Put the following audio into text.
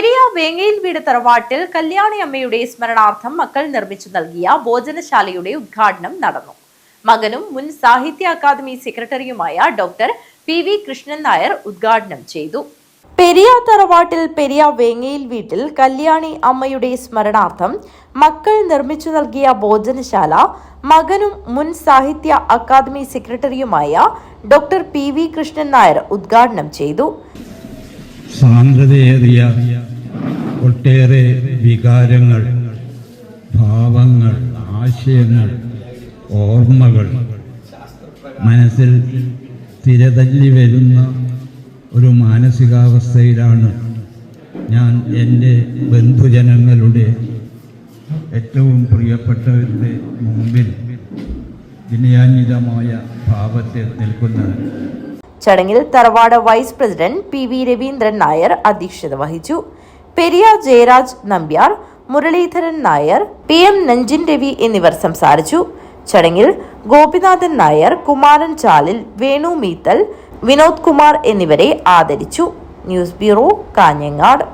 പെരിയ വേങ്ങയിൽ വീട് തറവാട്ടിൽ കല്യാണി അമ്മയുടെ സ്മരണാർത്ഥം മക്കൾ നിർമ്മിച്ചു നൽകിയ ഭോജനശാലയുടെ ഉദ്ഘാടനം നടന്നു. മകനും മുൻ സാഹിത്യ അക്കാദമി സെക്രട്ടറിയുമായ ഡോക്ടർ പി.വി. കൃഷ്ണൻ നായർ ഉദ്ഘാടനം ചെയ്തു. പെരിയ തറവാട്ടിൽ പെരിയ വേങ്ങയിൽ വീട്ടിൽ കല്യാണി അമ്മയുടെ സ്മരണാർത്ഥം മക്കൾ നിർമ്മിച്ചു നൽകിയ ഭോജനശാല മകനും മുൻ സാഹിത്യ അക്കാദമി സെക്രട്ടറിയുമായ ഡോക്ടർ പി.വി. കൃഷ്ണൻ നായർ ഉദ്ഘാടനം ചെയ്തു. സാന്ദ്രതയേറിയ ഒട്ടേറെ വികാരങ്ങൾ, ഭാവങ്ങൾ, ആശയങ്ങൾ, ഓർമ്മകൾ മനസ്സിൽ തിരതല്ലി വരുന്ന ഒരു മാനസികാവസ്ഥയിലാണ് ഞാൻ എൻ്റെ ബന്ധുജനങ്ങളുടെ ഏറ്റവും പ്രിയപ്പെട്ടവരുടെ മുമ്പിൽ വിനയാന്വിതമായ ഭാവത്തിൽ നിൽക്കുന്നത്. ചടങ്ങിൽ തറവാട് vice president P V. Raveendran Nair അധ്യക്ഷത വഹിച്ചു. പെരിയ ജയരാജ് നമ്പ്യാർ, മുരളീധരൻ നായർ, പി.എം. നഞ്ചിൻ രവി എന്നിവർ സംസാരിച്ചു. ചടങ്ങിൽ ഗോപിനാഥൻ നായർ, കുമാരൻ ചാലിൽ, വേണു മീത്തൽ, വിനോദ് കുമാർ എന്നിവരെ ആദരിച്ചു. News bureau, Kanhangad.